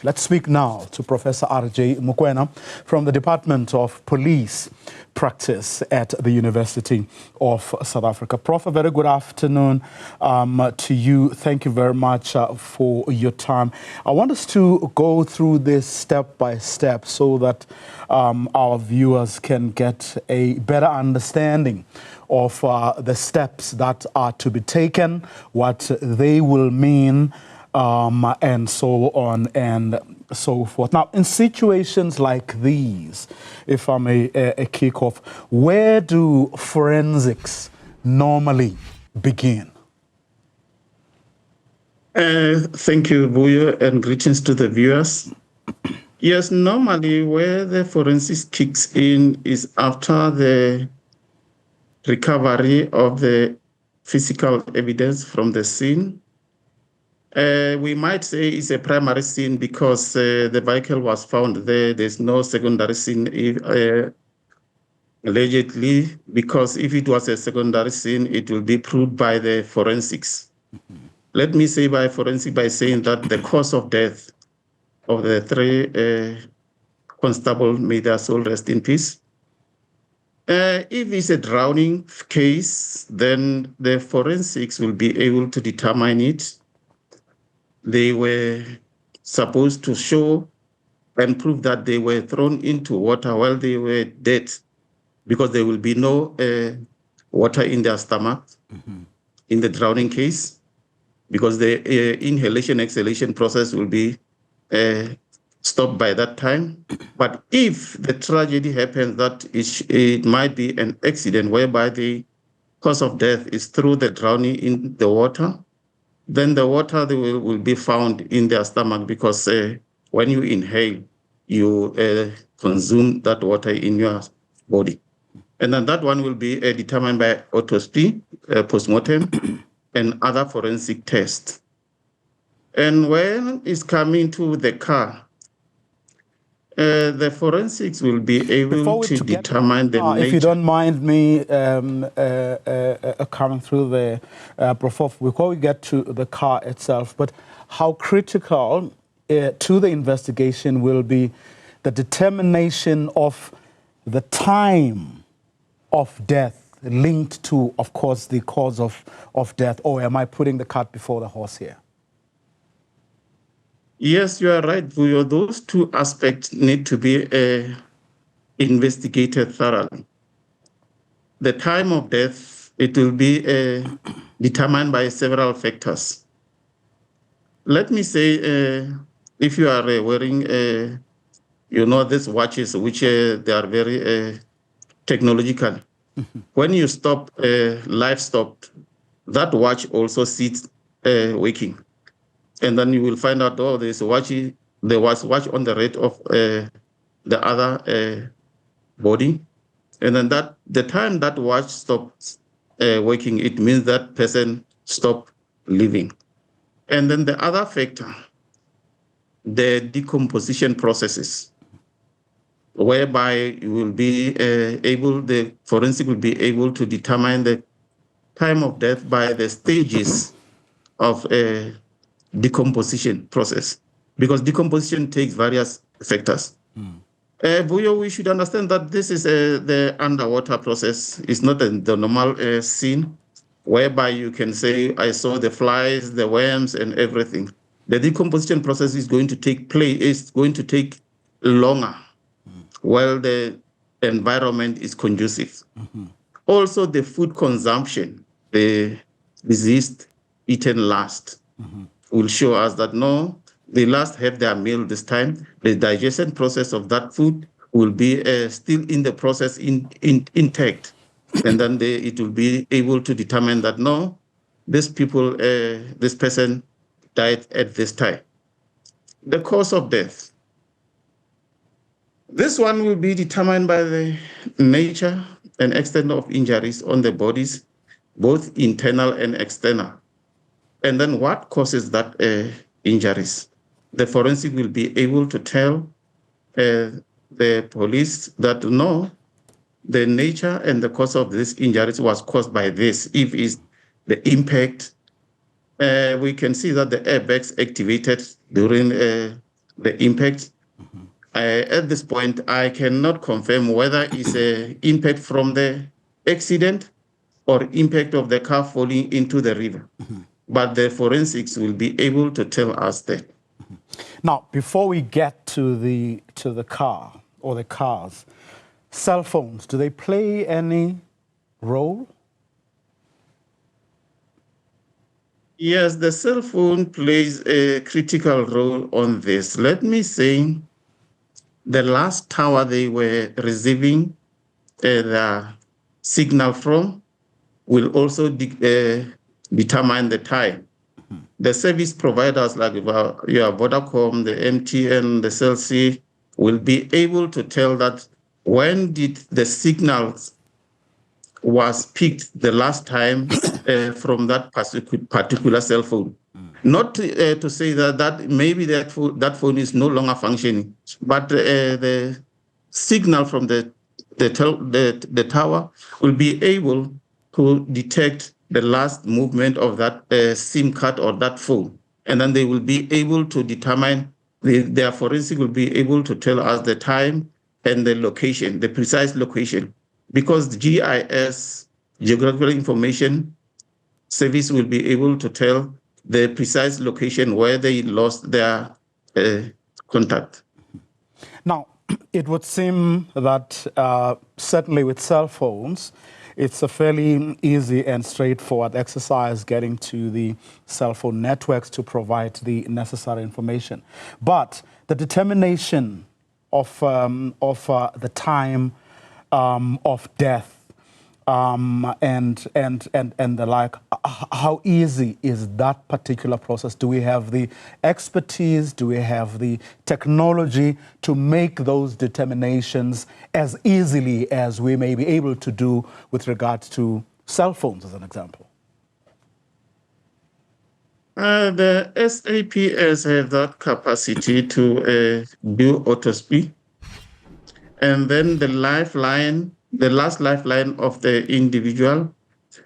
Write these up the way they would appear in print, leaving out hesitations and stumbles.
Let's speak now to Professor R.J. Mokwena from the Department of Police Practice at the University of South Africa. Prof, a very good afternoon to you. Thank you very much for your time. I want us to go through this step by step so that our viewers can get a better understanding of the steps that are to be taken, what they will mean, and so on and so forth. Now, in situations like these, if I may kick off, where do forensics normally begin? Thank you, Buyo, and greetings to the viewers. Yes, normally where the forensics kicks in is after the recovery of the physical evidence from the scene. We might say it's a primary scene because the vehicle was found there. There's no secondary scene, allegedly, because if it was a secondary scene, it will be proved by the forensics. Let me say by forensic by saying that the cause of death of the three constable, may their soul rest in peace. If it's a drowning case, then the forensics will be able to determine it. They were supposed to show and prove that they were thrown into water while they were dead, because there will be no water in their stomach in the drowning case, because the inhalation-exhalation process will be stopped by that time. But if the tragedy happens that it might be an accident whereby the cause of death is through the drowning in the water, then the water will be found in their stomach, because when you inhale, you consume that water in your body. And then that one will be determined by autopsy, postmortem, and other forensic tests. And when it's coming to the car, the forensics will be able to determine the nature. If you don't mind me coming through the Prof, before we get to the car itself, but how critical to the investigation will be the determination of the time of death linked to, of course, the cause of death? Or am I putting the cart before the horse here? Yes, you are right, Buyo. Those two aspects need to be investigated thoroughly. The time of death, it will be determined by several factors. Let me say, if you are wearing, these watches, which they are very technological. When you stop, life stopped, that watch also sits waking. And then you will find out, oh, there was watch on the rate of the other body. And then the time that watch stops working, it means that person stopped living. And then the other factor, the decomposition processes, whereby you will be the forensic will be able to determine the time of death by the stages of decomposition process, because decomposition takes various factors. Buyo, we should understand that this is the underwater process. It's not the normal scene whereby you can say, I saw the flies, the worms, and everything. The decomposition process is going to take place, it's going to take longer while the environment is conducive. Also, the food consumption, the diseased eaten last, will show us that no, they last have their meal this time. The digestion process of that food will be still in the process intact. And then it will be able to determine that no, this person died at this time. The cause of death. This one will be determined by the nature and extent of injuries on the bodies, both internal and external. And then what causes that injuries? The forensic will be able to tell the police that no, the nature and the cause of this injuries was caused by this. If it's the impact, we can see that the airbags activated during the impact. At this point, I cannot confirm whether it's an impact from the accident or impact of the car falling into the river. But the forensics will be able to tell us that. Now, before we get to the car or the cars, cell phones, do they play any role? Yes, the cell phone plays a critical role on this. Let me say, the last tower they were receiving the signal from will also determine the time. The service providers like your Vodacom, the MTN, the Cell C will be able to tell that when did the signals was picked the last time from that particular cell phone. Not to say that maybe that phone is no longer functioning, but the signal from the tower will be able to detect the last movement of that SIM card or that phone. And then they will be able to determine, their forensic will be able to tell us the time and the location, the precise location. Because the GIS, Geographical Information Service, will be able to tell the precise location where they lost their contact. Now, it would seem that certainly with cell phones, it's a fairly easy and straightforward exercise getting to the cell phone networks to provide the necessary information. But the determination of the time of death and the like, how easy is that particular process? Do we have the expertise? Do we have the technology to make those determinations as easily as we may be able to do with regards to cell phones, as an example? The SAPS have that capacity to do autopsy. And then the lifeline, the last lifeline of the individual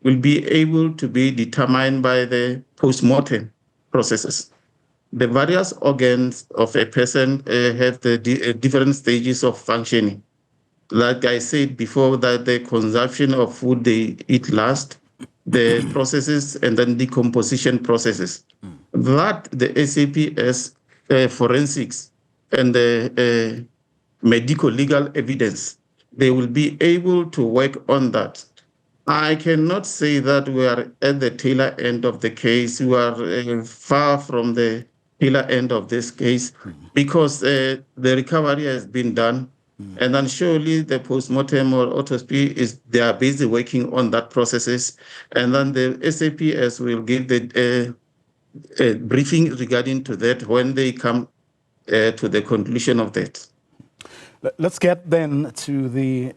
will be able to be determined by the post-mortem processes. The various organs of a person have the different stages of functioning. Like I said before, that the consumption of food they eat last, the processes and then decomposition processes. That the SAPS forensics and the medico-legal evidence, they will be able to work on that. I cannot say that we are at the tail end of the case. We are far from the tail end of this case because the recovery has been done. And then surely the postmortem or autopsy they are busy working on that processes. And then the SAPS will give the briefing regarding to that when they come to the conclusion of that. Let's get then to the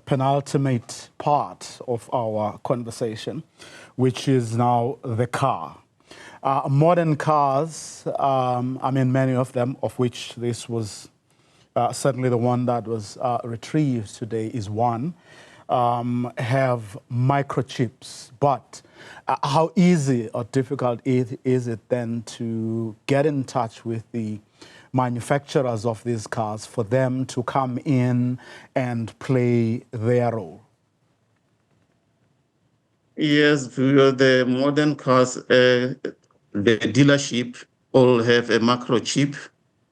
penultimate part of our conversation, which is now the car. Modern cars, I mean, many of them, of which this was certainly the one that was retrieved today is one, have microchips. But how easy or difficult is it then to get in touch with the manufacturers of these cars for them to come in and play their role? Yes, the modern cars, the dealership all have a macro chip.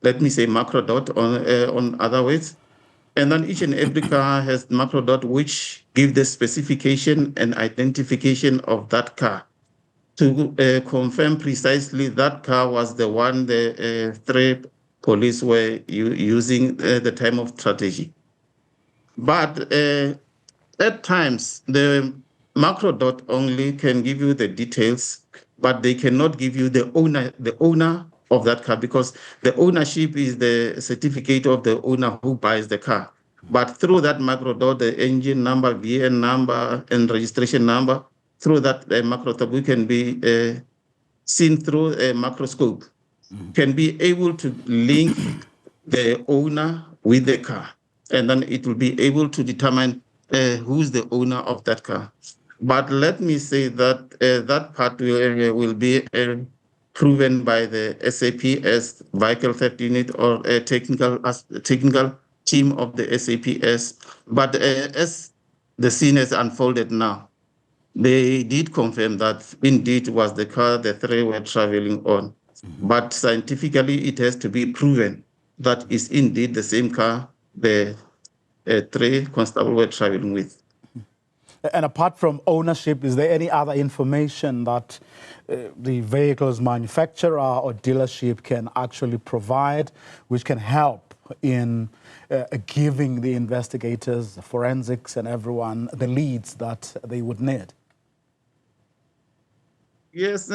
Let me say macro dot on other words. And then each and every car has macro dot, which give the specification and identification of that car to confirm precisely that car was the one the three police were using at the time of strategy. But at times, the macro dot only can give you the details, but they cannot give you the owner of that car, because the ownership is the certificate of the owner who buys the car. But through that macro dot, the engine number, VN number, and registration number, through that macro dot, we can be seen through a macroscope, can be able to link the owner with the car, and then it will be able to determine who's the owner of that car. But let me say that that part will be proven by the SAPS vehicle theft unit or a technical team of the SAPS. But as the scene has unfolded now, they did confirm that indeed was the car the three were traveling on. But scientifically, it has to be proven that is indeed the same car the three constables were traveling with. And apart from ownership, is there any other information that the vehicle's manufacturer or dealership can actually provide, which can help in giving the investigators, the forensics, and everyone the leads that they would need? Yes,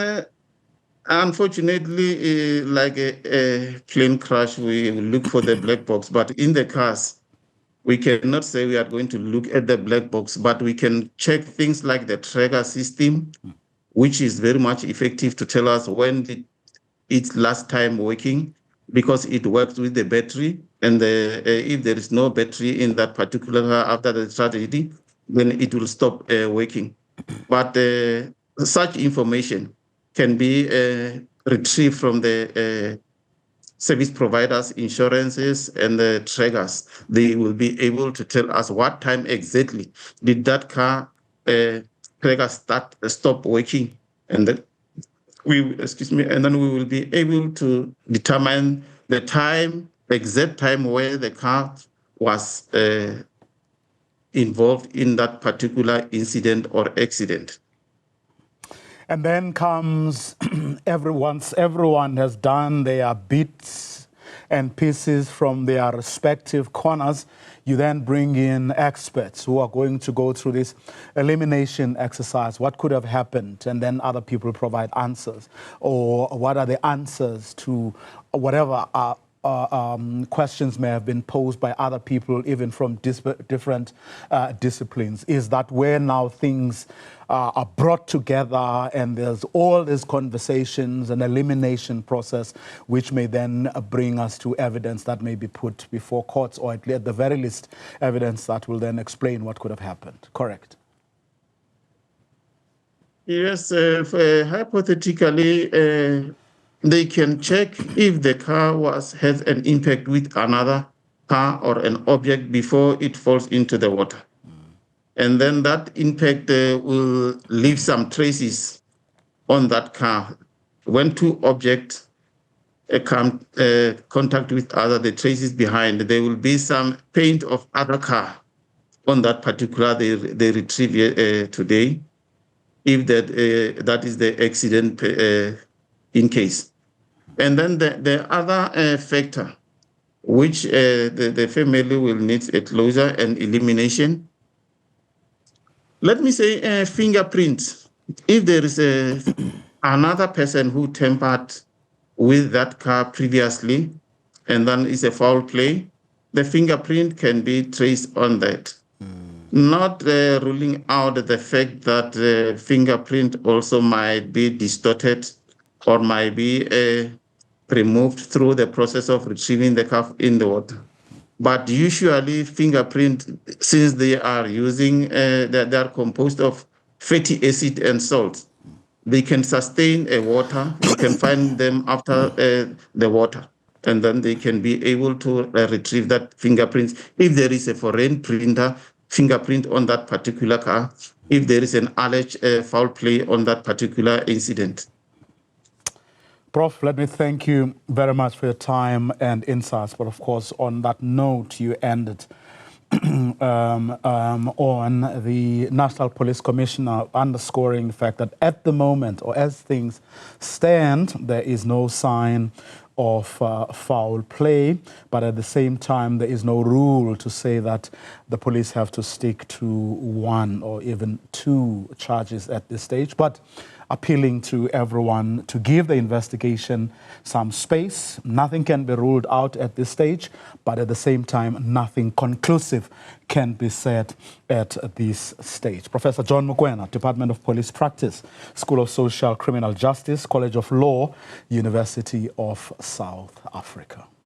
unfortunately, like a plane crash, we look for the black box, but in the cars, we cannot say we are going to look at the black box, but we can check things like the tracker system, which is very much effective to tell us when it's last time working, because it works with the battery. And if there is no battery in that particular car after the tragedy, then it will stop working. But such information can be retrieved from the service providers, insurances, and the trackers. They will be able to tell us what time exactly did that car tracker stop working, and then and then we will be able to determine the time, exact time where the car was involved in that particular incident or accident. And then comes everyone has done their bits and pieces from their respective corners. You then bring in experts who are going to go through this elimination exercise. What could have happened? And then other people provide answers. Or what are the answers to whatever questions may have been posed by other people, even from different disciplines? Is that where now things are brought together and there's all these conversations and elimination process, which may then bring us to evidence that may be put before courts, or at the very least evidence that will then explain what could have happened? Correct? Yes, hypothetically, they can check if the car has an impact with another car or an object before it falls into the water. And then that impact will leave some traces on that car. When two objects come contact with the traces behind, there will be some paint of other car on that particular they retrieve today, if that is the accident in case. And then the other factor, which the family will need a closure and elimination. Let me say fingerprints. If there is another person who tampered with that car previously, and then it's a foul play, the fingerprint can be traced on that. Not ruling out the fact that the fingerprint also might be distorted or might be removed through the process of retrieving the car in the water. But usually fingerprint, since they are using, they are composed of fatty acid and salt, they can sustain water. You can find them after the water, and then they can be able to retrieve that fingerprint. If there is a foreign fingerprint on that particular car, if there is an alleged foul play on that particular incident. Prof, let me thank you very much for your time and insights. But of course, on that note, you ended on the National Police Commissioner underscoring the fact that at the moment, or as things stand, there is no sign of foul play, but at the same time, there is no rule to say that the police have to stick to one or even two charges at this stage. But appealing to everyone to give the investigation some space. Nothing can be ruled out at this stage, but at the same time, nothing conclusive can be said at this stage. Professor John Mokwena, Department of Police Practice, School of Social Criminal Justice, College of Law, University of South Africa.